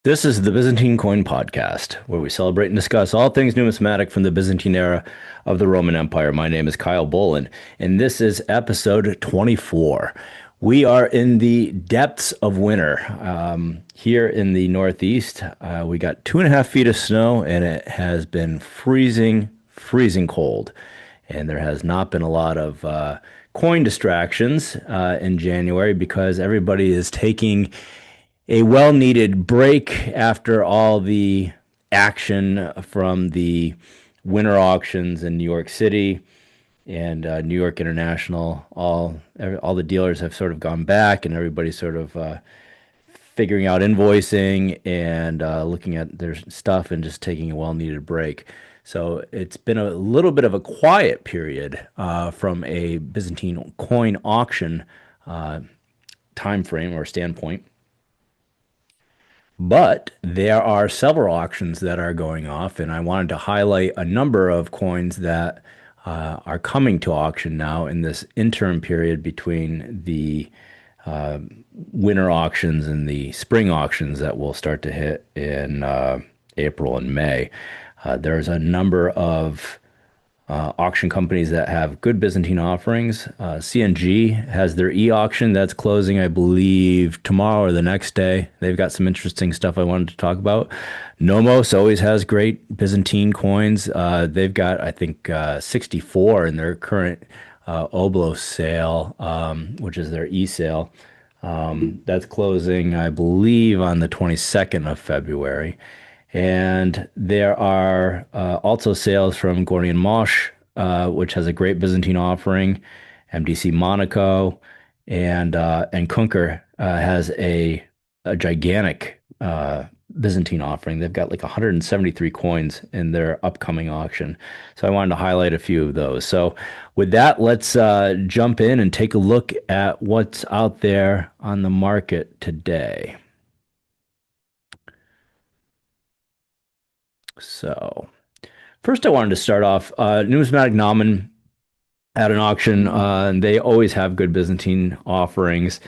This is the Byzantine Coin Podcast, where we celebrate and discuss all things numismatic from the Byzantine era of the Roman Empire. My name is Kyle Bolin, and this is episode 24. We are in the depths of winter here in the Northeast. We got 2.5 feet of snow, and it has been freezing, freezing cold. And there has not been a lot of coin distractions in January because everybody is taking a well-needed break after all the action from the winter auctions in New York City and New York International. All the dealers have sort of gone back, and everybody's sort of figuring out invoicing and looking at their stuff and just taking a well-needed break. So it's been a little bit of a quiet period from a Byzantine coin auction time frame or standpoint. But there are several auctions that are going off, and I wanted to highlight a number of coins that are coming to auction now in this interim period between the uh, winter auctions and the spring auctions that will start to hit in April and May. There's a number of auction companies that have good Byzantine offerings. CNG has their e-auction that's closing, I believe, tomorrow or the next day. They've got some interesting stuff I wanted to talk about. Nomos always has great Byzantine coins. They've got, I think, 64 in their current Oblo sale, which is their e-sale. That's closing, I believe, on the 22nd of February. And there are also sales from Gorny Mosch, which has a great Byzantine offering, MDC Monaco, and Kunker has a gigantic Byzantine offering. They've got like 173 coins in their upcoming auction. So I wanted to highlight a few of those. So with that, let's jump in and take a look at what's out there on the market today. So first, I wanted to start off. Numismatik Naumann at an auction, and they always have good Byzantine offerings.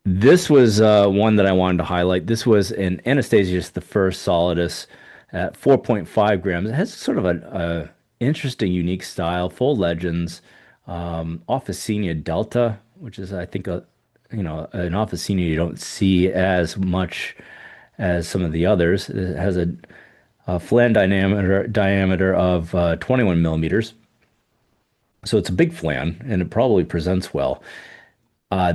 This was one that I wanted to highlight. This was an Anastasius the First Solidus at 4.5 grams. It has sort of a interesting, unique style, full legends, Officina Delta, which is, I think, an Officina you don't see as much as some of the others. It has a flan diameter of 21 millimeters. So it's a big flan, and it probably presents well.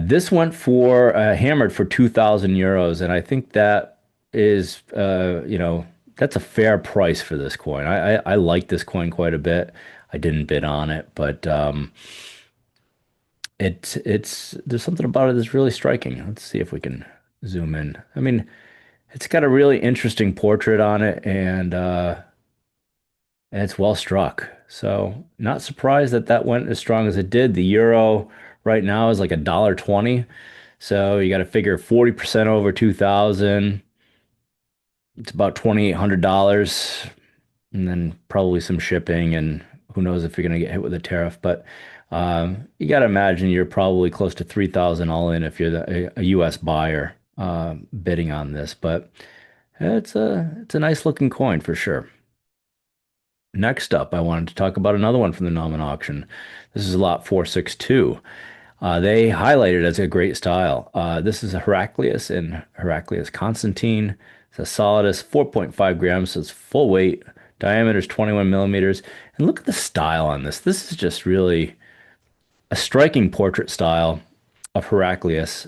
This went for hammered for 2,000 euros, and I think that is, that's a fair price for this coin. I like this coin quite a bit. I didn't bid on it, but it's there's something about it that's really striking. Let's see if we can zoom in. I mean, it's got a really interesting portrait on it, and it's well struck. So not surprised that that went as strong as it did. The euro right now is like $1.20. So you got to figure 40% over 2,000. It's about $2,800, and then probably some shipping, and who knows if you're going to get hit with a tariff. But you got to imagine you're probably close to 3,000 all in if you're a U.S. buyer bidding on this. But it's a nice looking coin for sure. Next up, I wanted to talk about another one from the Naumann auction. This is lot 462. They highlight it as a great style. This is a Heraclius and Heraclius Constantine. It's a Solidus, 4.5 grams, so it's full weight. Diameter is 21 millimeters. And look at the style on this. This is just really a striking portrait style of Heraclius.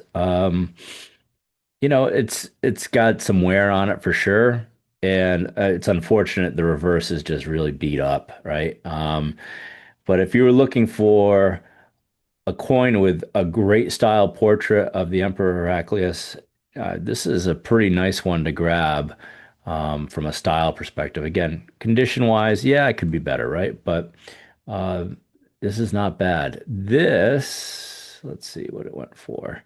It's got some wear on it for sure. And it's unfortunate the reverse is just really beat up, right? But if you were looking for a coin with a great style portrait of the Emperor Heraclius, this is a pretty nice one to grab from a style perspective. Again, condition-wise, yeah, it could be better, right? But uh, this is not bad. Let's see what it went for.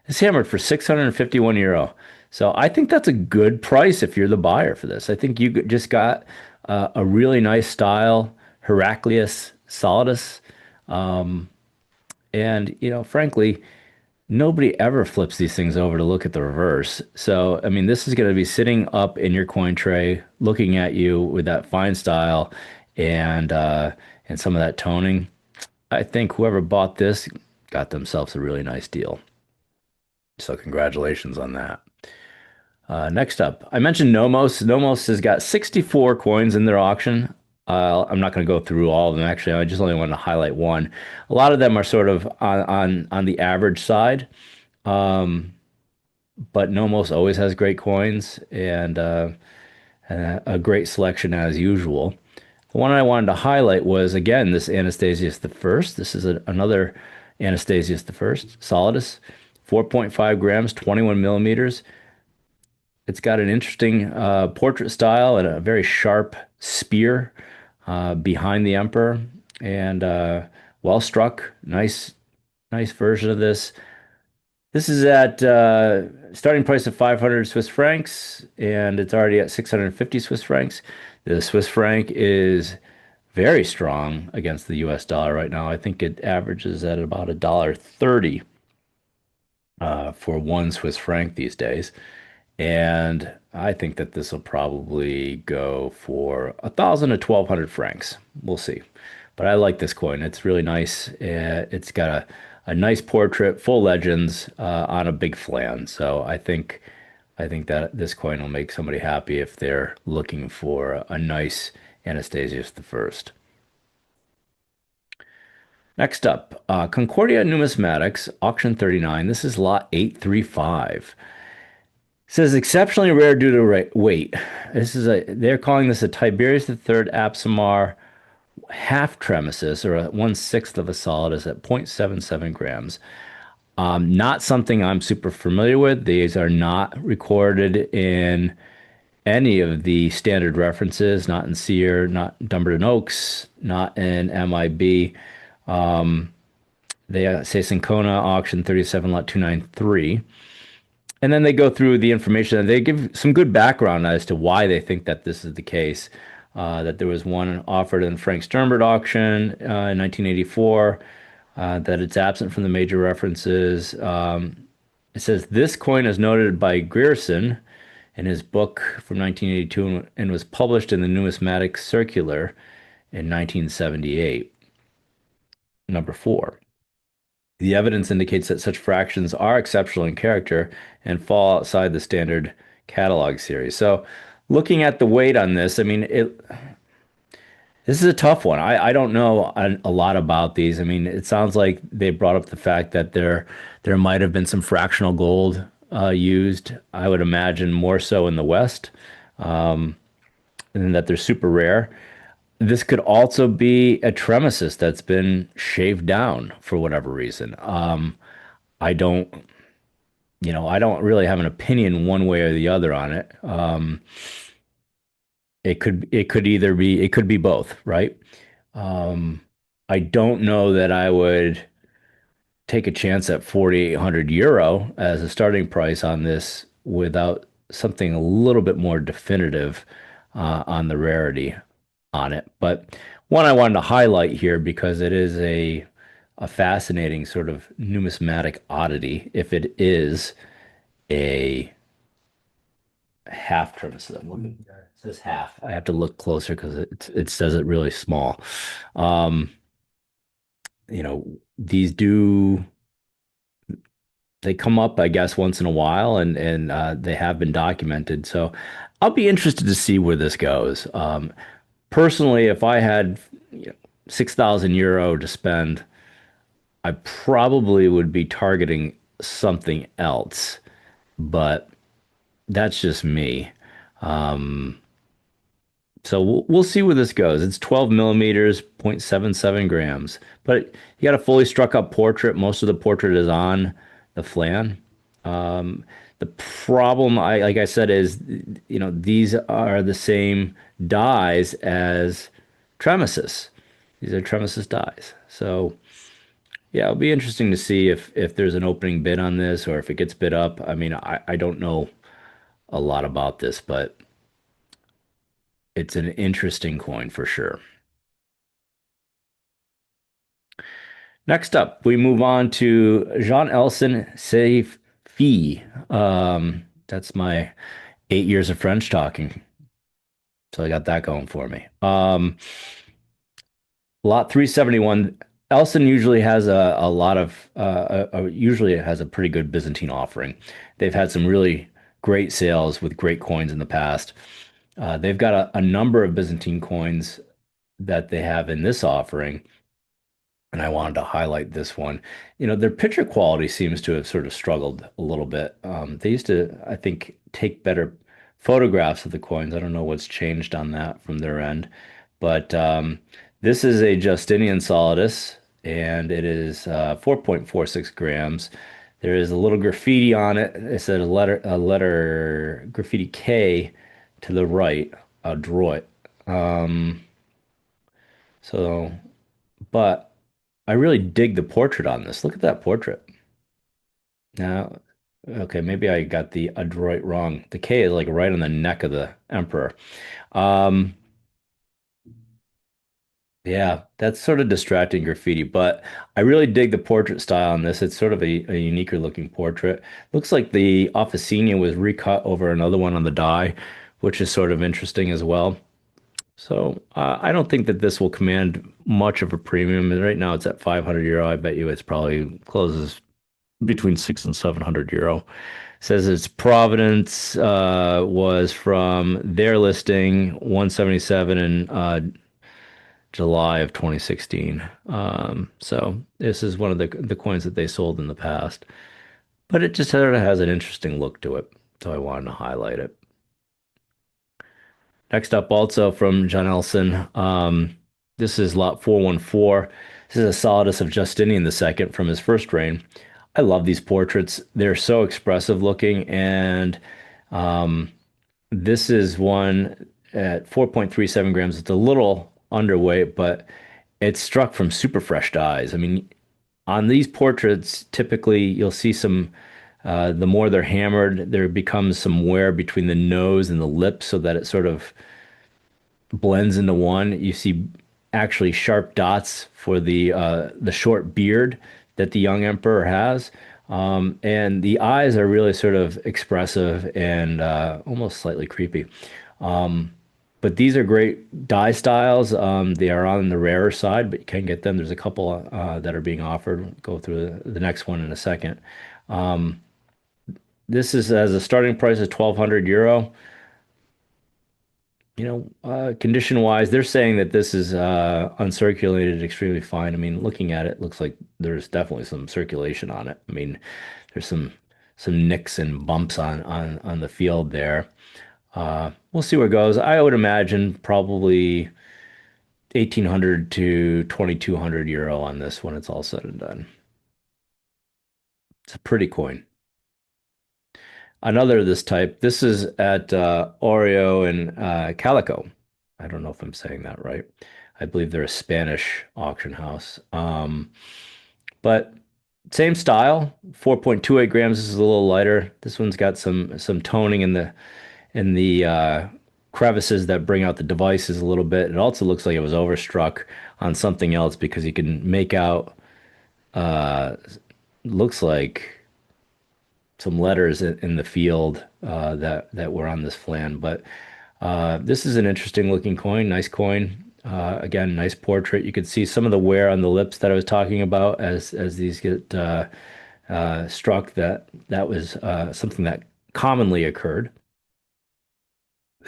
It's hammered for 651 euro. So I think that's a good price if you're the buyer for this. I think you just got a really nice style Heraclius Solidus. And, frankly, nobody ever flips these things over to look at the reverse. So, I mean, this is going to be sitting up in your coin tray, looking at you with that fine style and some of that toning. I think whoever bought this got themselves a really nice deal. So, congratulations on that. Next up, I mentioned Nomos. Nomos has got 64 coins in their auction. I'm not going to go through all of them. Actually, I just only wanted to highlight one. A lot of them are sort of on the average side. Um, but Nomos always has great coins and a great selection as usual. The one I wanted to highlight was again this Anastasius the First. This is another Anastasius the First, Solidus, 4.5 grams, 21 millimeters. It's got an interesting portrait style and a very sharp spear behind the emperor, and well struck. Nice version of this. This is at starting price of 500 Swiss francs, and it's already at 650 Swiss francs. The Swiss franc is very strong against the US dollar right now. I think it averages at about $1.30 for 1 Swiss franc these days. And I think that this will probably go for 1,000 to 1,200 francs. We'll see. But I like this coin. It's really nice. It's got a nice portrait, full legends on a big flan. So I think that this coin will make somebody happy if they're looking for a nice Anastasius the First. Next up, Concordia Numismatics, auction 39. This is lot 835. Says exceptionally rare due to weight. They're calling this a Tiberius III Apsamar half tremesis, or 1/6 of a solidus at 0.77 grams. Not something I'm super familiar with. These are not recorded in any of the standard references, not in Sear, not Dumbarton Oaks, not in MIB. They say Syncona auction 37 lot 293. And then they go through the information and they give some good background as to why they think that this is the case. That there was one offered in Frank Sternberg auction in 1984, that it's absent from the major references. It says this coin is noted by Grierson in his book from 1982 and was published in the Numismatic Circular in 1978. Number 4. The evidence indicates that such fractions are exceptional in character and fall outside the standard catalog series. So, looking at the weight on this, I mean, this is a tough one. I don't know a lot about these. I mean, it sounds like they brought up the fact that there might have been some fractional gold used. I would imagine more so in the West, and that they're super rare. This could also be a tremesis that's been shaved down for whatever reason. I don't, I don't really have an opinion one way or the other on it. It could be both, right? Um, I don't know that I would take a chance at 4,800 euro as a starting price on this without something a little bit more definitive on the rarity on it. But one I wanted to highlight here because it is a fascinating sort of numismatic oddity if it is a half trim. I'm looking there. It says half. I have to look closer because it says it really small. Um, these they come up, I guess, once in a while, and they have been documented. So I'll be interested to see where this goes. Personally, if I had 6,000 euro to spend, I probably would be targeting something else, but that's just me. Um, so we'll see where this goes. It's 12 millimeters, 0.77 grams, but you got a fully struck up portrait. Most of the portrait is on the flan. Um, the problem, like I said, is these are the same dies as Tremesis. These are Tremesis dies. So yeah, it'll be interesting to see if there's an opening bid on this or if it gets bid up. I mean, I don't know a lot about this, but it's an interesting coin for sure. Next up, we move on to Jean Elsen Save Fee. That's my 8 years of French talking. So I got that going for me. Lot 371. Elsen usually has a lot of usually it has a pretty good Byzantine offering. They've had some really great sales with great coins in the past. They've got a number of Byzantine coins that they have in this offering, and I wanted to highlight this one. Their picture quality seems to have sort of struggled a little bit. They used to, I think, take better photographs of the coins. I don't know what's changed on that from their end, but this is a Justinian Solidus, and it is 4.46 grams. There is a little graffiti on it. It said a letter graffiti K to the right, a droit. Um, so, but I really dig the portrait on this. Look at that portrait. Now, okay, maybe I got the adroit wrong. The K is like right on the neck of the emperor. Um, yeah, that's sort of distracting graffiti, but I really dig the portrait style on this. It's sort of a uniquer looking portrait. Looks like the officina was recut over another one on the die, which is sort of interesting as well. So I don't think that this will command much of a premium. And right now it's at 500 euro. I bet you it's probably closes between 6 and 700 euro. Says its provenance was from their listing 177 in July of 2016. So this is one of the coins that they sold in the past, but it just sort of has an interesting look to it. So I wanted to highlight it. Next up, also from John Elson. This is lot 414. This is a Solidus of Justinian II from his first reign. I love these portraits. They're so expressive looking, and um, this is one at 4.37 grams. It's a little underweight, but it's struck from super fresh dies. I mean, on these portraits, typically you'll see the more they're hammered, there becomes some wear between the nose and the lips so that it sort of blends into one. You see actually sharp dots for the short beard that the young emperor has. And the eyes are really sort of expressive and almost slightly creepy. But these are great dye styles. They are on the rarer side, but you can get them. There's a couple that are being offered. Go through the next one in a second. Um, this is as a starting price of 1,200 euro. Condition wise, they're saying that this is uncirculated, extremely fine. I mean, looking at it, looks like there's definitely some circulation on it. I mean, there's some nicks and bumps on the field there. We'll see where it goes. I would imagine probably 1,800 to 2,200 euro on this when it's all said and done. It's a pretty coin. Another of this type. This is at Aureo and Calico. I don't know if I'm saying that right. I believe they're a Spanish auction house. But same style, 4.28 grams. This is a little lighter. This one's got some toning in the crevices that bring out the devices a little bit. It also looks like it was overstruck on something else because you can make out uh looks like some letters in the field that were on this flan. But this is an interesting looking coin, nice coin. Again, nice portrait. You could see some of the wear on the lips that I was talking about as these get struck. That was something that commonly occurred.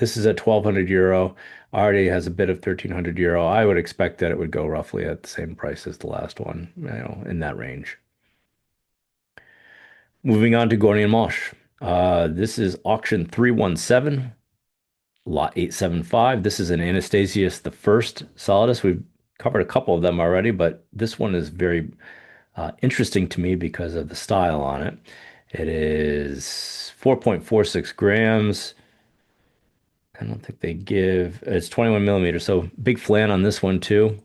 This is at 1,200 euro. Already has a bit of 1,300 euro. I would expect that it would go roughly at the same price as the last one, in that range. Moving on to Gorny Mosch. This is auction 317, lot 875. This is an Anastasius the First Solidus. We've covered a couple of them already, but this one is very interesting to me because of the style on it. It is 4.46 grams. I don't think they give, it's 21 millimeters, so big flan on this one too.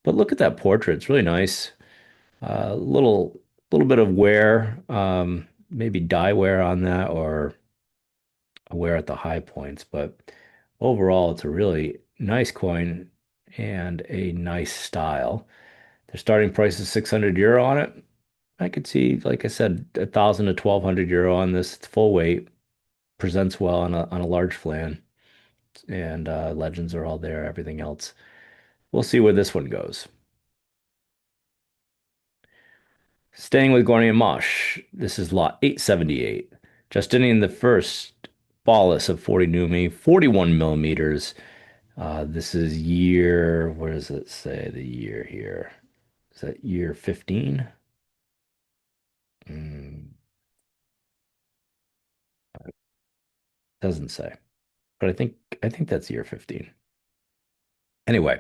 But look at that portrait. It's really nice. Little bit of wear, maybe dye wear on that or wear at the high points, but overall it's a really nice coin and a nice style. Their starting price is 600 euro on it. I could see, like I said, 1,000 to 1,200 euro on this. It's full weight, presents well on a large flan, and legends are all there. Everything else, we'll see where this one goes. Staying with Gorny Mosch, this is lot 878. Justinian the First, Bolus of 40 Numi, 41 millimeters. This is year, where does it say the year here? Is that year 15? Mm, doesn't say, but I think that's year 15. Anyway,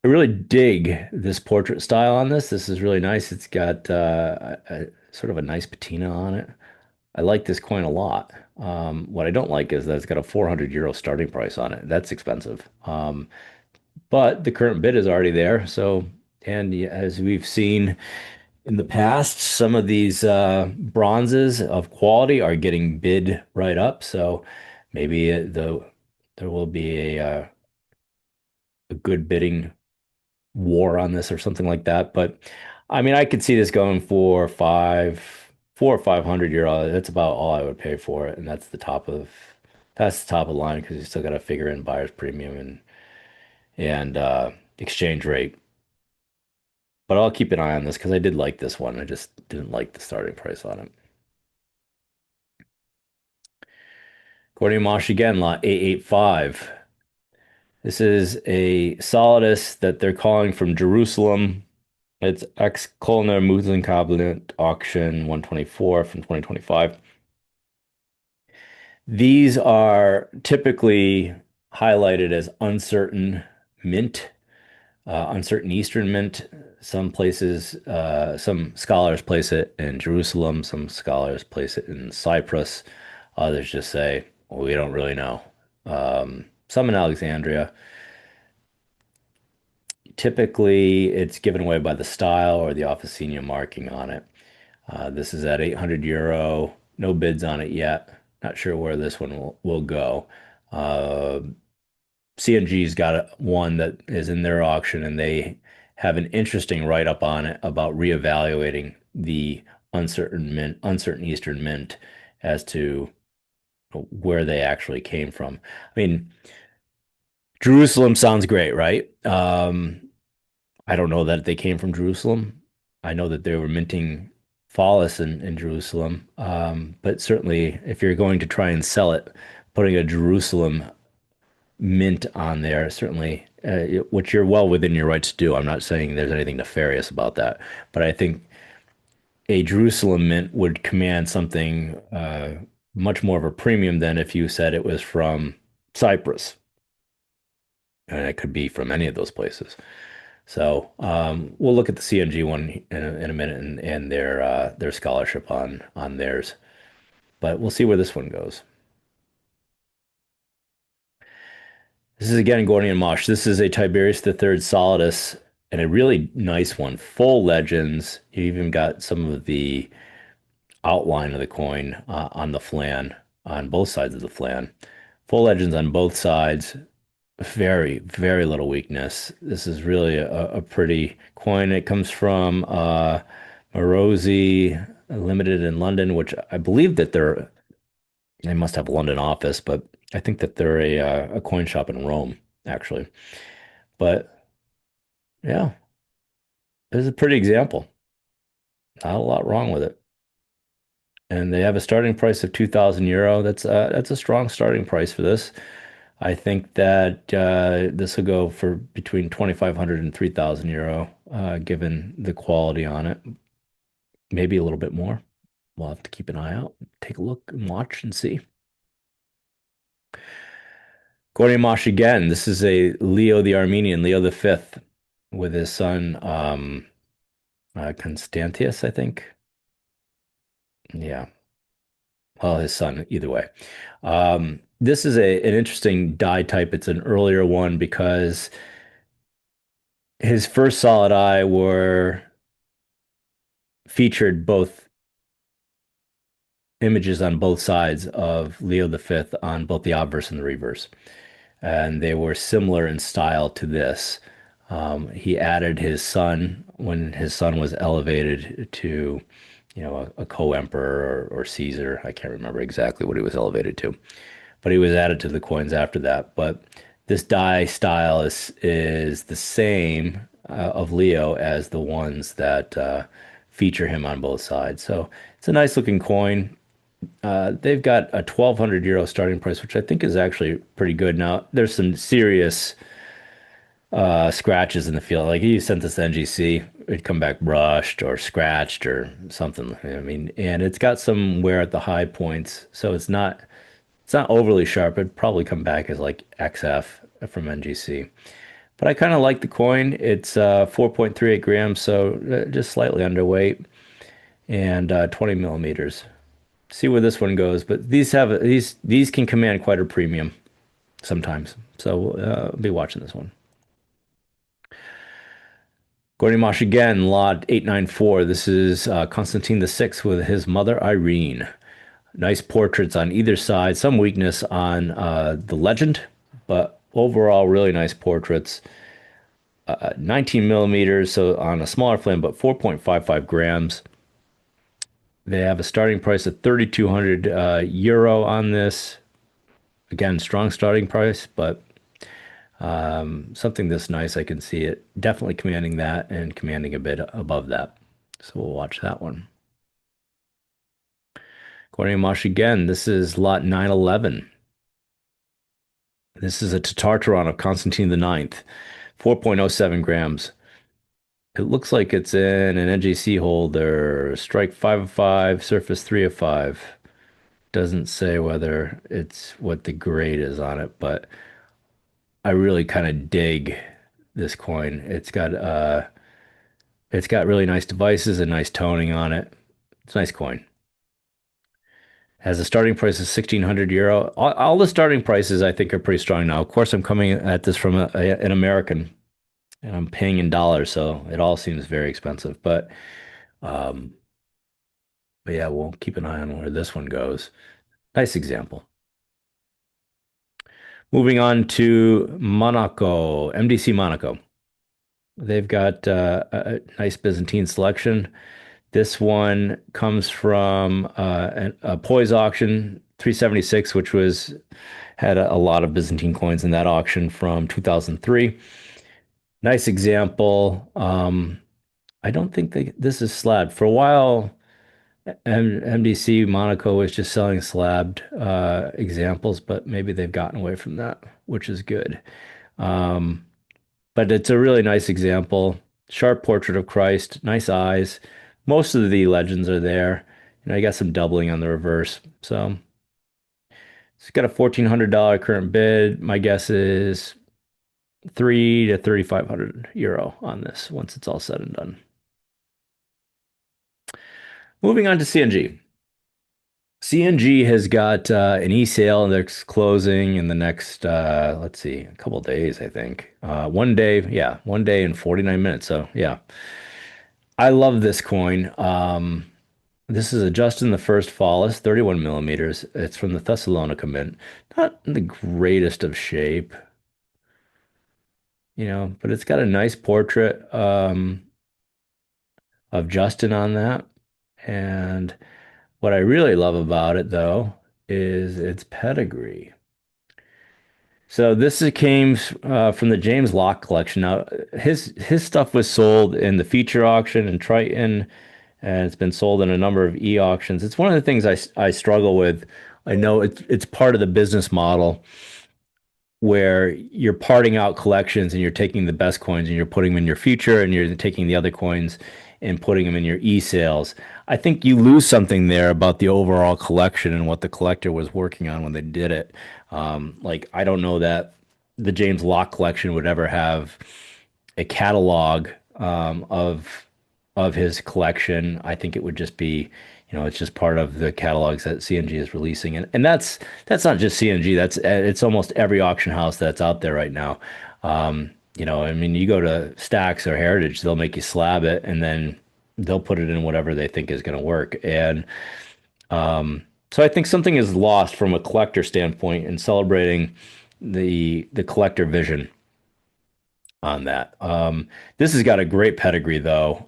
I really dig this portrait style on this. This is really nice. It's got sort of a nice patina on it. I like this coin a lot. What I don't like is that it's got a 400 euro starting price on it. That's expensive. But the current bid is already there. So, and as we've seen in the past, some of these bronzes of quality are getting bid right up. So maybe there will be a good bidding war on this or something like that. But I mean, I could see this going for 4 or 500 euro. That's about all I would pay for it, and that's the top of the line because you still got to figure in buyer's premium and exchange rate. But I'll keep an eye on this because I did like this one. I just didn't like the starting price on it. Gorny Mosch again, lot 885. This is a Solidus that they're calling from Jerusalem. It's ex Kölner Museumskabinett auction 124 from 2025. These are typically highlighted as uncertain mint, uncertain Eastern mint. Some places, some scholars place it in Jerusalem, some scholars place it in Cyprus. Others just say, well, we don't really know. Some in Alexandria. Typically, it's given away by the style or the officina marking on it. This is at 800 euro. No bids on it yet. Not sure where this one will go. Uh, CNG's got one that is in their auction, and they have an interesting write-up on it about reevaluating the uncertain Eastern mint as to where they actually came from. I mean, Jerusalem sounds great, right? I don't know that they came from Jerusalem. I know that they were minting Follis in Jerusalem. But certainly, if you're going to try and sell it, putting a Jerusalem mint on there, certainly, which you're well within your rights to do. I'm not saying there's anything nefarious about that, but I think a Jerusalem mint would command something much more of a premium than if you said it was from Cyprus. And it could be from any of those places. So we'll look at the CNG one in a minute and their scholarship on theirs. But we'll see where this one goes. This is again Gorny Mosch. This is a Tiberius the Third Solidus and a really nice one. Full legends. You even got some of the outline of the coin on the flan, on both sides of the flan. Full legends on both sides. Very, very little weakness. This is really a pretty coin. It comes from Morosi Limited in London, which I believe that they must have a London office, but I think that they're a coin shop in Rome, actually. But yeah, this is a pretty example. Not a lot wrong with it. And they have a starting price of 2,000 euro. That's a strong starting price for this. I think that this will go for between 2,500 and 3,000 euro, given the quality on it. Maybe a little bit more. We'll have to keep an eye out, take a look and watch and see. Gorny Mosch again. This is a Leo the Armenian, Leo the Fifth, with his son Constantius, I think. Yeah. Well, his son, either way. This is an interesting die type. It's an earlier one because his first solid eye were featured both images on both sides of Leo the Fifth on both the obverse and the reverse. And they were similar in style to this. He added his son when his son was elevated to, a co-emperor or Caesar. I can't remember exactly what he was elevated to, but he was added to the coins after that. But this die style is the same of Leo as the ones that feature him on both sides. So it's a nice looking coin. They've got a 1,200 euro starting price, which I think is actually pretty good. Now, there's some serious scratches in the field. Like you sent this to NGC, it'd come back brushed or scratched or something. I mean, and it's got some wear at the high points, so it's not overly sharp. It'd probably come back as like XF from NGC. But I kind of like the coin. It's 4.38 grams, so just slightly underweight and 20 millimeters. See where this one goes, but these can command quite a premium sometimes. So I'll be watching this one. Gorny Mosch again, lot 894. This is Constantine the Sixth with his mother Irene. Nice portraits on either side. Some weakness on the legend, but overall really nice portraits. 19 millimeters, so on a smaller flame, but 4.55 grams. They have a starting price of 3,200 euro on this. Again, strong starting price, but something this nice, I can see it definitely commanding that and commanding a bit above that. So we'll watch that one. Gorny Mosch again. This is lot 911. This is a Tatartaron of Constantine the Ninth, 4.07 grams. It looks like it's in an NGC holder. Strike 5 of 5, surface 3 of 5. Doesn't say whether it's what the grade is on it, but I really kind of dig this coin. It's got really nice devices and nice toning on it. It's a nice coin. Has a starting price of 1,600 euro. All the starting prices I think are pretty strong now. Of course, I'm coming at this from an American and I'm paying in dollars, so it all seems very expensive. Um, but yeah, we'll keep an eye on where this one goes. Nice example. Moving on to Monaco, MDC Monaco. They've got a nice Byzantine selection. This one comes from a Poise auction, 376, which had a lot of Byzantine coins in that auction from 2003. Nice example. I don't think this is slabbed. For a while, MDC Monaco was just selling slabbed examples, but maybe they've gotten away from that, which is good. Um, but it's a really nice example. Sharp portrait of Christ, nice eyes. Most of the legends are there. I got some doubling on the reverse. So it's got a $1,400 current bid. My guess is 3 to 3,500 euro on this once it's all said and done. Moving on to CNG. CNG has got an e-sale that's closing in the next, let's see, a couple of days, I think. One day, yeah, 1 day and 49 minutes. So yeah, I love this coin. This is a Justin the First Follis, 31 millimeters. It's from the Thessalonica Mint. Not in the greatest of shape, but it's got a nice portrait of Justin on that. And what I really love about it, though, is its pedigree. So came from the James Locke collection. Now, his stuff was sold in the feature auction in Triton, and it's been sold in a number of e-auctions. It's one of the things I struggle with. I know it's part of the business model where you're parting out collections and you're taking the best coins and you're putting them in your future and you're taking the other coins and putting them in your e-sales. I think you lose something there about the overall collection and what the collector was working on when they did it. Like I don't know that the James Locke collection would ever have a catalog of his collection. I think it would just be, it's just part of the catalogs that CNG is releasing, and that's not just CNG. It's almost every auction house that's out there right now. I mean, you go to Stax or Heritage, they'll make you slab it, and then they'll put it in whatever they think is going to work. And so I think something is lost from a collector standpoint in celebrating the collector vision on that. This has got a great pedigree, though.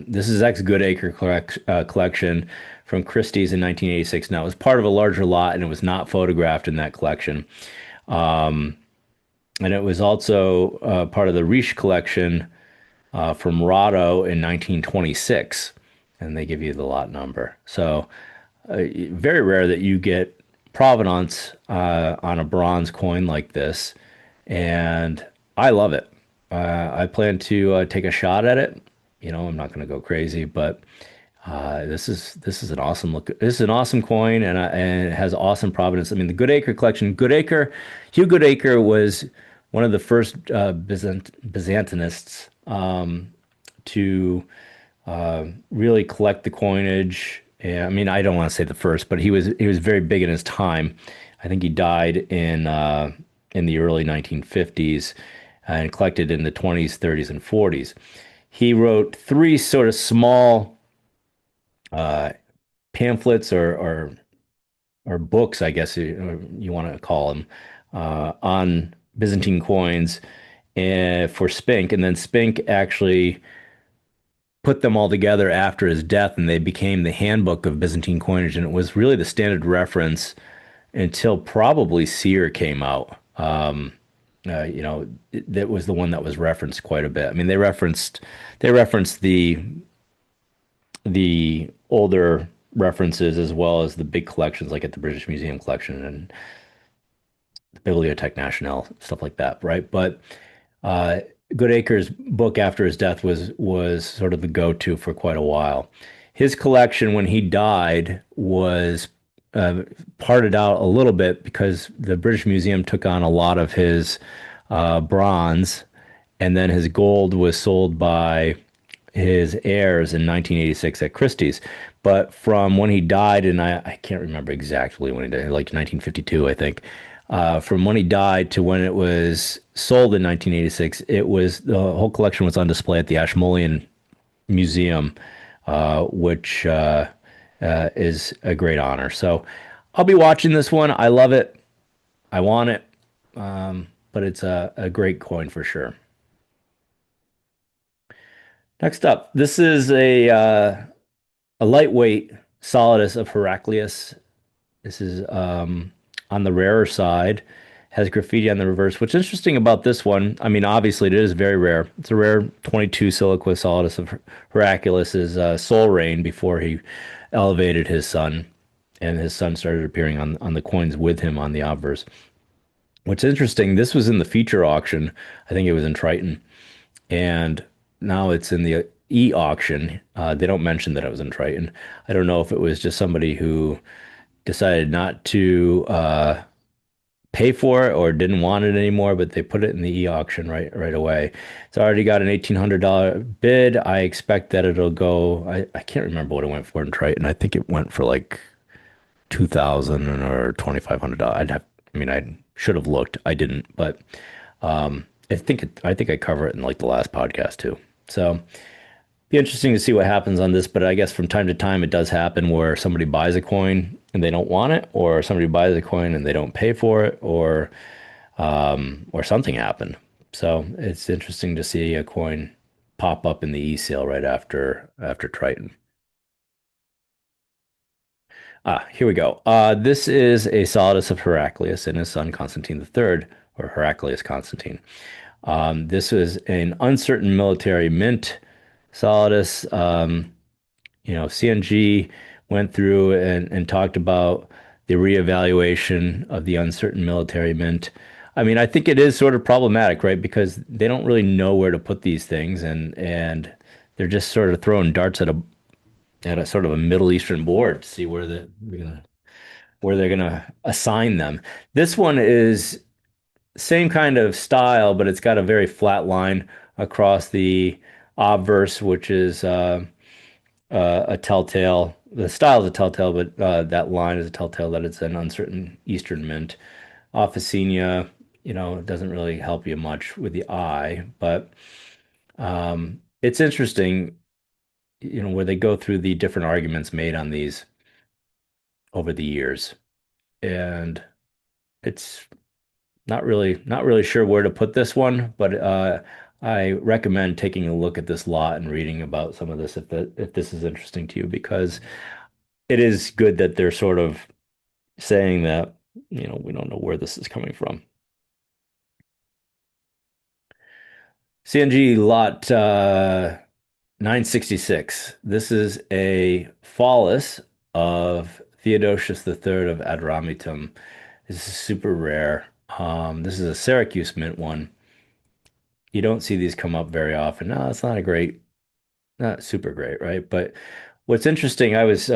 This is ex Goodacre collection from Christie's in 1986. Now, it was part of a larger lot, and it was not photographed in that collection. Um, and it was also part of the Riche collection from Rado in 1926, and they give you the lot number. So, very rare that you get provenance on a bronze coin like this, and I love it. I plan to take a shot at it. You know, I'm not going to go crazy, but this is an awesome look. This is an awesome coin, and it has awesome provenance. I mean, the Goodacre collection. Hugh Goodacre was one of the first Byzantinists to really collect the coinage. And I mean, I don't want to say the first, but he was very big in his time. I think he died in the early 1950s and collected in the 20s, 30s, and 40s. He wrote three sort of small uh, pamphlets or books, I guess you want to call them, on Byzantine coins for Spink, and then Spink actually put them all together after his death, and they became the Handbook of Byzantine Coinage, and it was really the standard reference until probably Seer came out. That was the one that was referenced quite a bit. I mean, they referenced the older references as well as the big collections, like at the British Museum collection and the Bibliothèque Nationale, stuff like that, right? But uh, Goodacre's book after his death was sort of the go-to for quite a while. His collection, when he died, was uh, parted out a little bit because the British Museum took on a lot of his bronze, and then his gold was sold by his heirs in 1986 at Christie's. But from when he died, and I can't remember exactly when he died, like 1952, I think. From when he died to when it was sold in 1986, the whole collection was on display at the Ashmolean Museum, which is a great honor. So I'll be watching this one. I love it. I want it. But it's a great coin for sure. Next up, this is a lightweight Solidus of Heraclius. This is on the rarer side, has graffiti on the reverse. What's interesting about this one, I mean, obviously it is very rare. It's a rare 22 Siliqua Solidus of Heraclius's soul reign before he elevated his son, and his son started appearing on the coins with him on the obverse. What's interesting, this was in the feature auction. I think it was in Triton, and now it's in the e-auction. They don't mention that it was in Triton. I don't know if it was just somebody who decided not to pay for it or didn't want it anymore, but they put it in the e-auction right away. It's already got an $1,800 bid. I expect that it'll go. I can't remember what it went for in Triton. I think it went for like 2,000 or $2,500. I mean, I should have looked. I didn't, but I think I cover it in like the last podcast too. So be interesting to see what happens on this, but I guess from time to time it does happen where somebody buys a coin and they don't want it, or somebody buys a coin and they don't pay for it, or something happened. So it's interesting to see a coin pop up in the e-sale right after Triton. Here we go. This is a Solidus of Heraclius and his son Constantine III, or Heraclius Constantine. This was an uncertain military mint Solidus. CNG went through and talked about the reevaluation of the uncertain military mint. I mean, I think it is sort of problematic, right? Because they don't really know where to put these things, and they're just sort of throwing darts at a sort of a Middle Eastern board to see where they're gonna assign them. This one is same kind of style, but it's got a very flat line across the obverse, which is a telltale. The style is a telltale, but that line is a telltale that it's an uncertain Eastern mint. Aphesinia, doesn't really help you much with the eye, but it's interesting, where they go through the different arguments made on these over the years, and it's not really sure where to put this one, but I recommend taking a look at this lot and reading about some of this if this is interesting to you, because it is good that they're sort of saying that, we don't know where this is coming from. CNG lot 966. This is a phallus of Theodosius III of Adramitum. This is super rare. This is a Syracuse mint one. You don't see these come up very often. No, it's not super great, right? But what's interesting, I was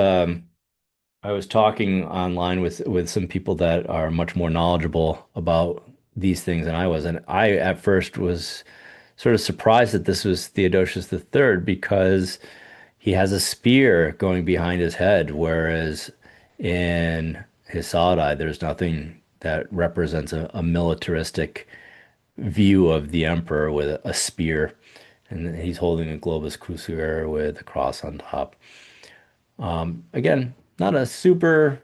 talking online with some people that are much more knowledgeable about these things than I was, and I at first was sort of surprised that this was Theodosius III because he has a spear going behind his head, whereas in his solid eye, there's nothing that represents a militaristic view of the emperor with a spear, and he's holding a globus cruciger with a cross on top. Again, not a super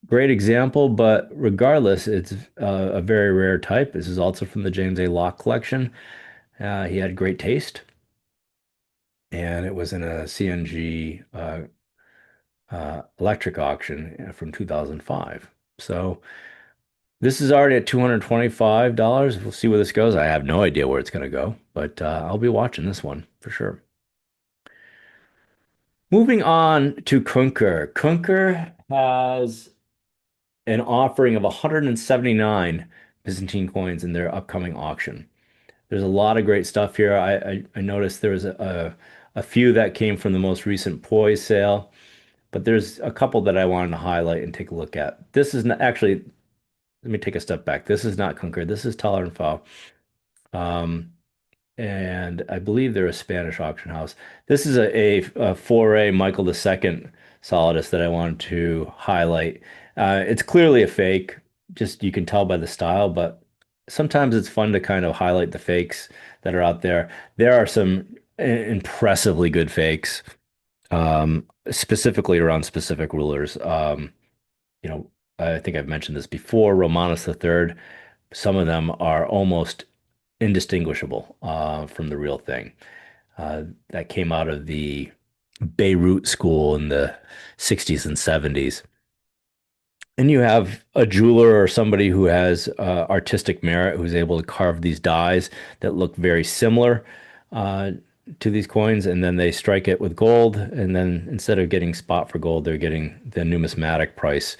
great example, but regardless, it's a very rare type. This is also from the James A. Locke collection. He had great taste, and it was in a CNG electric auction from 2005. So this is already at $225. We'll see where this goes. I have no idea where it's going to go, but I'll be watching this one for sure. Moving on to Kunker. Kunker has an offering of 179 Byzantine coins in their upcoming auction. There's a lot of great stuff here. I noticed there was a few that came from the most recent Poise sale, but there's a couple that I wanted to highlight and take a look at. This is not actually, let me take a step back. This is not Kunker. This is Tauler Fau. Um, and I believe they're a Spanish auction house. This is a foray Michael II Solidus that I wanted to highlight. It's clearly a fake, just you can tell by the style, but sometimes it's fun to kind of highlight the fakes that are out there. There are some impressively good fakes, specifically around specific rulers. You know, I think I've mentioned this before, Romanus III. Some of them are almost indistinguishable from the real thing. That came out of the Beirut school in the 60s and 70s. And you have a jeweler or somebody who has artistic merit who's able to carve these dies that look very similar uh, to these coins, and then they strike it with gold. And then instead of getting spot for gold, they're getting the numismatic price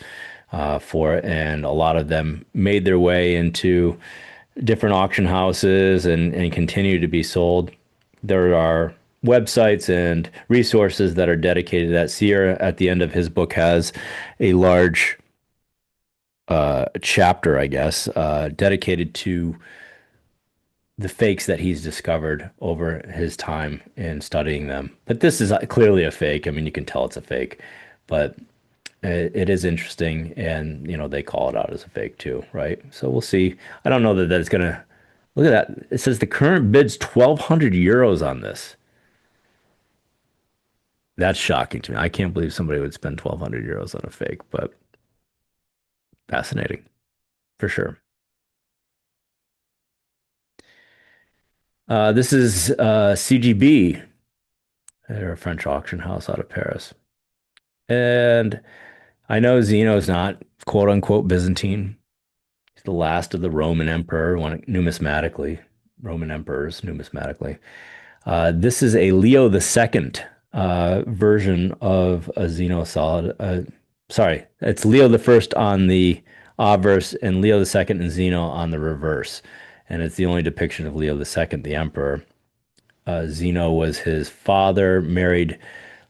for it. And a lot of them made their way into different auction houses and continue to be sold. There are websites and resources that are dedicated to that. Sierra, at the end of his book, has a large chapter, I guess, dedicated to the fakes that he's discovered over his time in studying them. But this is clearly a fake. I mean, you can tell it's a fake, but it is interesting, and they call it out as a fake too, right? So we'll see. I don't know that that's gonna look at that. It says the current bid's 1,200 euros on this. That's shocking to me. I can't believe somebody would spend 1,200 euros on a fake, but fascinating for sure. This is CGB. They're a French auction house out of Paris. And I know Zeno's not quote unquote Byzantine. He's the last of the Roman emperor, numismatically, Roman emperors numismatically. This is a Leo II version of a Zeno solid. Sorry, it's Leo the First on the obverse and Leo II and Zeno on the reverse. And it's the only depiction of Leo II, the emperor. Zeno was his father, married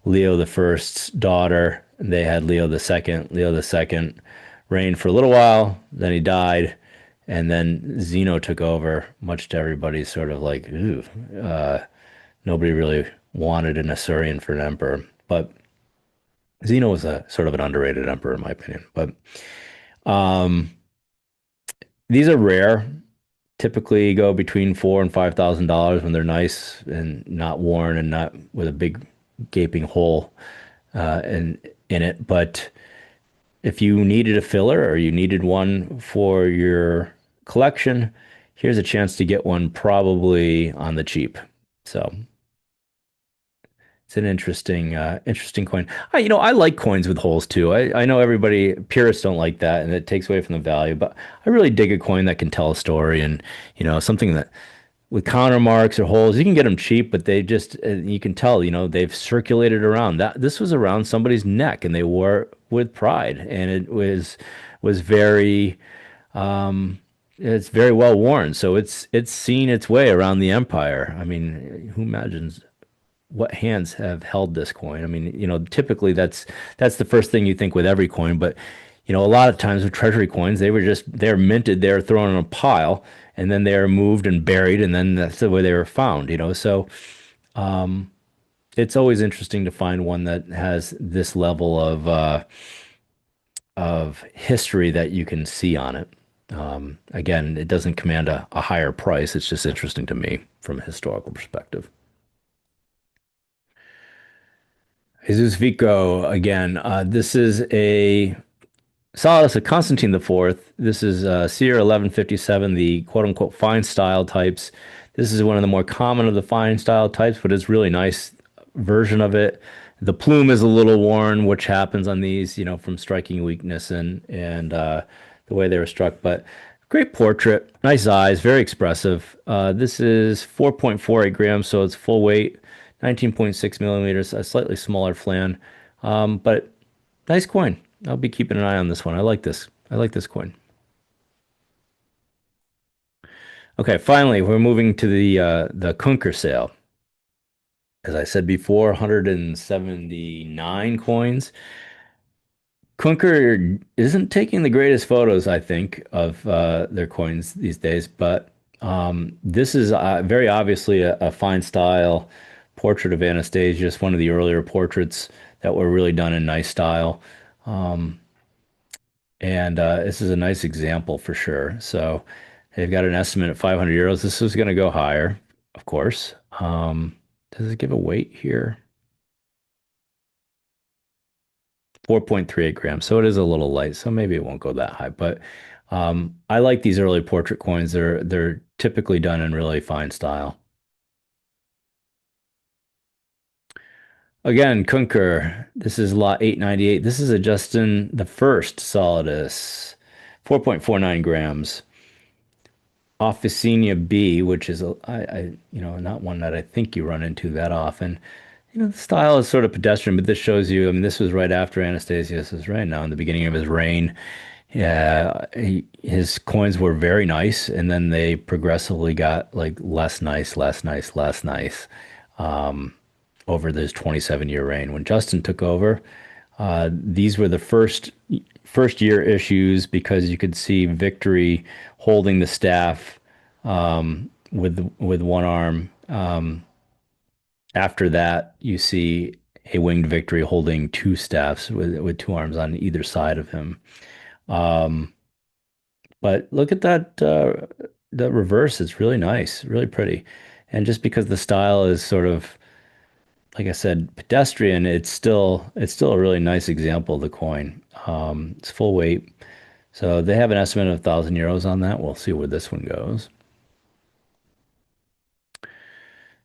Leo the First's daughter. They had Leo II. Leo II reigned for a little while, then he died, and then Zeno took over, much to everybody's sort of like, ooh, nobody really wanted an Assyrian for an emperor. But Zeno was a sort of an underrated emperor, in my opinion. But um, these are rare. Typically go between $4,000 and $5,000 when they're nice and not worn and not with a big gaping hole in it. But if you needed a filler or you needed one for your collection, here's a chance to get one probably on the cheap. So it's an interesting coin. I like coins with holes too. I know everybody purists don't like that, and it takes away from the value. But I really dig a coin that can tell a story, and something that with counter marks or holes, you can get them cheap, but they just you can tell, they've circulated around. That this was around somebody's neck, and they wore it with pride, and it was very it's very well worn. So it's seen its way around the empire. I mean, who imagines what hands have held this coin? I mean, typically that's the first thing you think with every coin, but a lot of times with treasury coins, they're minted, they're thrown in a pile, and then they're moved and buried, and then that's the way they were found. So it's always interesting to find one that has this level of history that you can see on it. Again, it doesn't command a higher price. It's just interesting to me from a historical perspective. Jesus Vico again. This is a Solidus of Constantine the Fourth. This is Seer 1157, the quote unquote fine style types. This is one of the more common of the fine style types, but it's really nice version of it. The plume is a little worn, which happens on these, from striking weakness and the way they were struck. But great portrait, nice eyes, very expressive. This is 4.48 grams, so it's full weight, 19.6 millimeters, a slightly smaller flan, but nice coin. I'll be keeping an eye on this one. I like this. I like this coin. Okay, finally, we're moving to the Künker sale. As I said before, 179 coins. Kunker isn't taking the greatest photos, I think, of their coins these days, but this is very obviously a fine style portrait of Anastasius, one of the earlier portraits that were really done in nice style. Um, and this is a nice example for sure. So they've got an estimate at 500 euros. This is going to go higher, of course. Does it give a weight here? 4.38 grams. So it is a little light. So maybe it won't go that high. But I like these early portrait coins. They're typically done in really fine style. Again, Kunker. This is lot 898. This is a Justin the First Solidus, 4.49 grams. Officina B, which is not one that I think you run into that often. The style is sort of pedestrian, but this shows you. I mean, this was right after Anastasius's reign. Now, in the beginning of his reign, yeah, his coins were very nice, and then they progressively got like less nice, less nice, less nice over this 27-year reign. When Justin took over, these were the first year issues because you could see Victory holding the staff with one arm. After that, you see a winged Victory holding two staffs with two arms on either side of him. Um, but look at that reverse. It's really nice, really pretty. And just because the style is sort of, like I said, pedestrian, it's still a really nice example of the coin. It's full weight. So they have an estimate of 1,000 euros on that. We'll see where this one goes.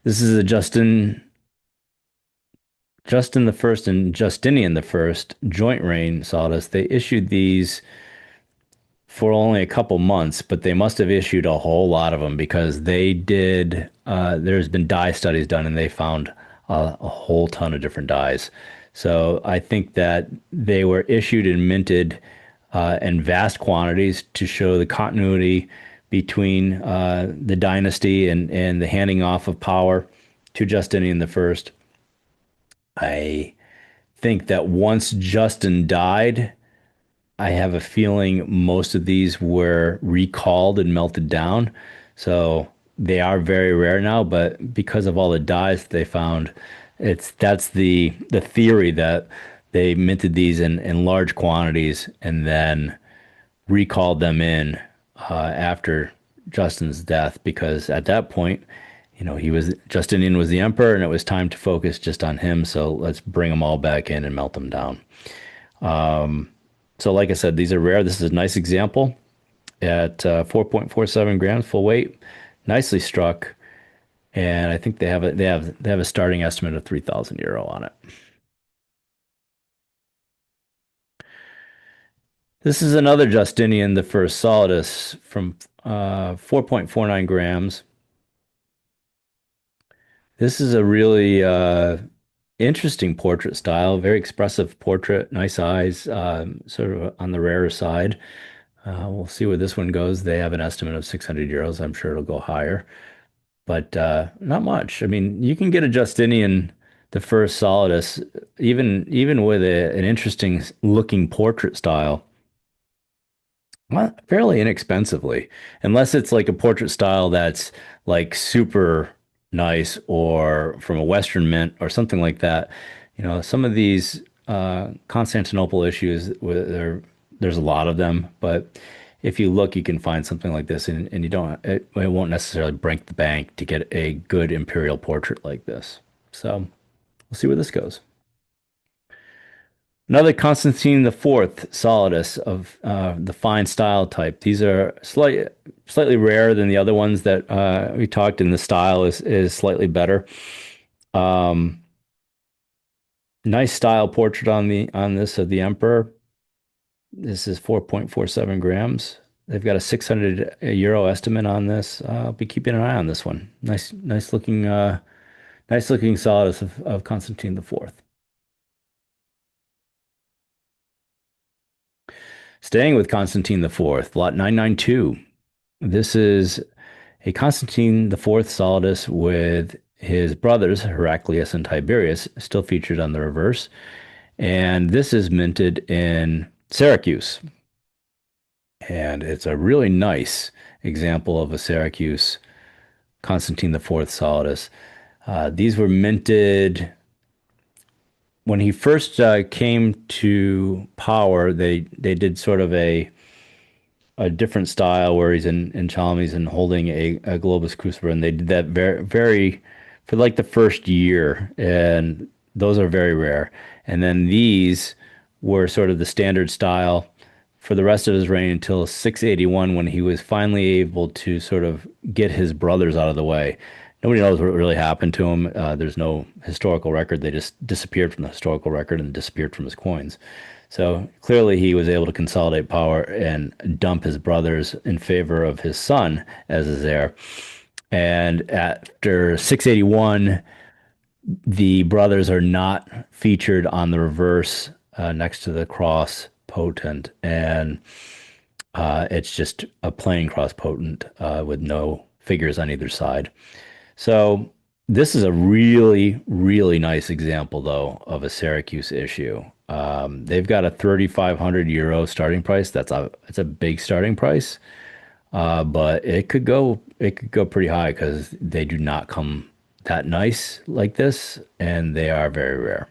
This is a Justin the First and Justinian the First joint reign Solidus. They issued these for only a couple months, but they must have issued a whole lot of them because they did. There's been dye studies done, and they found a whole ton of different dyes. So I think that they were issued and minted in vast quantities to show the continuity between the dynasty and the handing off of power to Justinian the First. I think that once Justin died, I have a feeling most of these were recalled and melted down. So they are very rare now, but because of all the dyes they found, that's the theory that they minted these in large quantities and then recalled them in after Justin's death because at that point, Justinian was the emperor and it was time to focus just on him. So let's bring them all back in and melt them down. So like I said, these are rare. This is a nice example. at 4.47 grams full weight. Nicely struck. And I think they have a starting estimate of 3,000 euro on it. This is another Justinian the First Solidus from 4.49 grams. This is a really interesting portrait style, very expressive portrait, nice eyes, sort of on the rarer side. We'll see where this one goes. They have an estimate of 600 euros. I'm sure it'll go higher, but not much. I mean, you can get a Justinian the First Solidus, even with an interesting looking portrait style. Well, fairly inexpensively, unless it's like a portrait style that's like super nice or from a Western mint or something like that. You know, some of these Constantinople issues, there's a lot of them, but if you look, you can find something like this, and you don't, it won't necessarily break the bank to get a good imperial portrait like this. So we'll see where this goes. Another Constantine the Fourth Solidus of the fine style type. These are slightly rarer than the other ones that we talked, and the style is slightly better. Um, nice style portrait on this of the Emperor. This is 4.47 grams. They've got a 600 euro estimate on this. I'll be keeping an eye on this one. Nice looking Solidus of Constantine the Fourth. Staying with Constantine the Fourth, lot 992. This is a Constantine the Fourth Solidus with his brothers, Heraclius and Tiberius, still featured on the reverse. And this is minted in Syracuse. And it's a really nice example of a Syracuse Constantine the Fourth Solidus. These were minted when he first came to power. They did sort of a different style where he's in chalamis and holding a Globus Crucifer, and they did that very for like the first year, and those are very rare. And then these were sort of the standard style for the rest of his reign until 681, when he was finally able to sort of get his brothers out of the way. Nobody knows what really happened to him. There's no historical record. They just disappeared from the historical record and disappeared from his coins. So clearly he was able to consolidate power and dump his brothers in favor of his son as his heir. And after 681, the brothers are not featured on the reverse next to the cross potent. And it's just a plain cross potent with no figures on either side. So this is a really nice example, though, of a Syracuse issue. They've got a 3,500 euro starting price. It's a big starting price, but it could go pretty high because they do not come that nice like this, and they are very rare.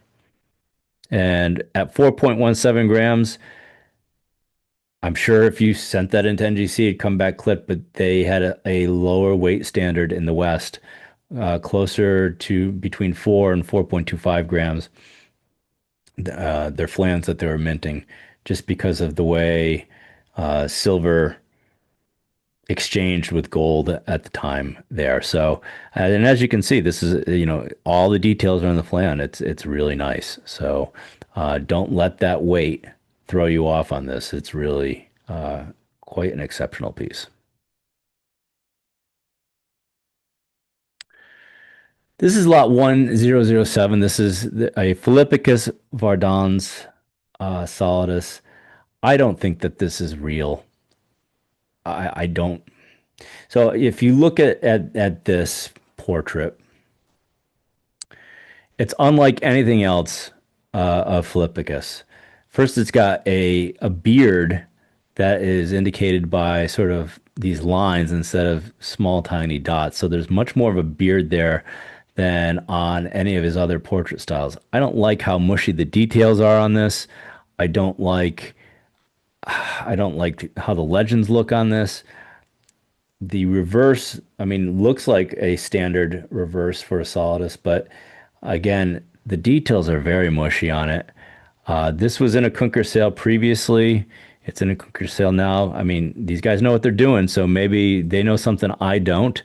And at 4.17 grams, I'm sure if you sent that into NGC, it'd come back clipped, but they had a lower weight standard in the West, closer to between 4 and 4.25 grams. Their flans that they were minting, just because of the way silver exchanged with gold at the time there. So, and as you can see, this is, all the details are in the flan. It's really nice. So, don't let that weight throw you off on this. It's really quite an exceptional piece. This is lot 1007. This is a Philippicus Vardans Solidus. I don't think that this is real. I don't. So if you look at this portrait, it's unlike anything else of Philippicus. First, it's got a beard that is indicated by sort of these lines instead of small, tiny dots. So there's much more of a beard there than on any of his other portrait styles. I don't like how mushy the details are on this. I don't like I don't like how the legends look on this. The reverse, I mean, looks like a standard reverse for a Solidus, but again, the details are very mushy on it. This was in a Kunker sale previously It's in a Kunker sale now. I mean, these guys know what they're doing, so maybe they know something I don't,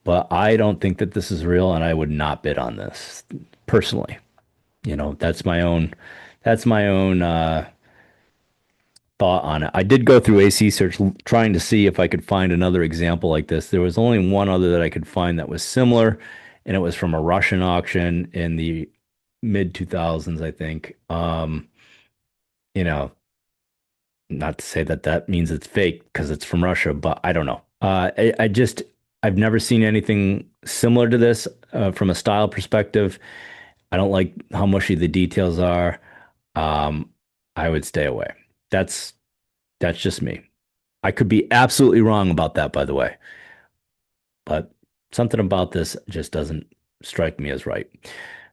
but I don't think that this is real, and I would not bid on this personally. That's my own thought on it. I did go through AC search trying to see if I could find another example like this. There was only one other that I could find that was similar, and it was from a Russian auction in the mid 2000s, I think. You know, not to say that that means it's fake because it's from Russia, but I don't know. I've never seen anything similar to this from a style perspective. I don't like how mushy the details are. Um, I would stay away. That's that's just me. I could be absolutely wrong about that, by the way, but something about this just doesn't strike me as right.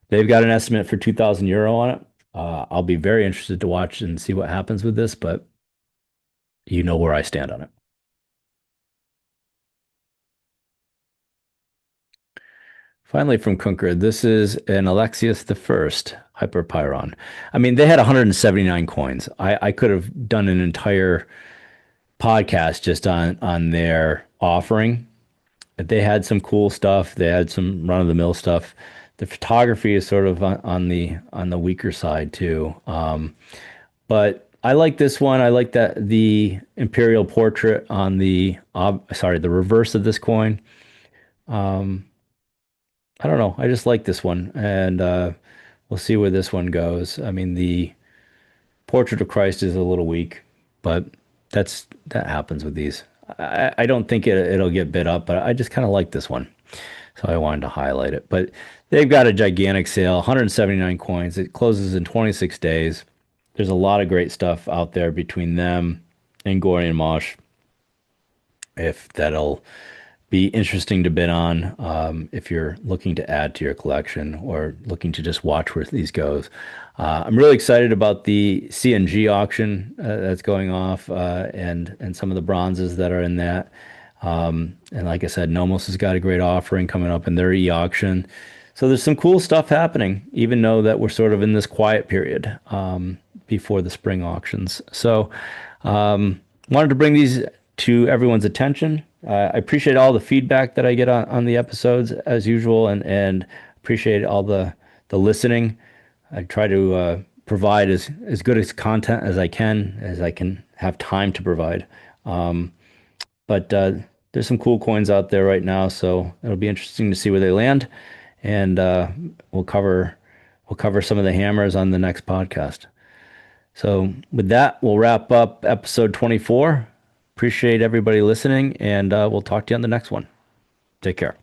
They've got an estimate for 2,000 euro on it. I'll be very interested to watch and see what happens with this, but you know where I stand on it. Finally, from Kunker, this is an Alexius the First Hyperpyron. I mean, they had 179 coins. I could have done an entire podcast just on their offering. They had some cool stuff. They had some run-of-the-mill stuff. The photography is sort of on the weaker side too. But I like this one. I like that the imperial portrait on the reverse of this coin. Um, I don't know. I just like this one, and we'll see where this one goes. I mean, the portrait of Christ is a little weak, but that happens with these. I don't think it'll get bid up, but I just kind of like this one, so I wanted to highlight it. But they've got a gigantic sale, 179 coins. It closes in 26 days. There's a lot of great stuff out there between them and Gorny Mosch. If that'll be interesting to bid on if you're looking to add to your collection or looking to just watch where these goes. I'm really excited about the CNG auction that's going off and some of the bronzes that are in that. And like I said, Nomos has got a great offering coming up in their e-auction. So there's some cool stuff happening, even though that we're sort of in this quiet period before the spring auctions. So wanted to bring these to everyone's attention. I appreciate all the feedback that I get on the episodes as usual, and appreciate all the listening. I try to provide as good as content as I can have time to provide. But there's some cool coins out there right now, so it'll be interesting to see where they land, and we'll cover some of the hammers on the next podcast. So with that, we'll wrap up episode 24. Appreciate everybody listening, and we'll talk to you on the next one. Take care.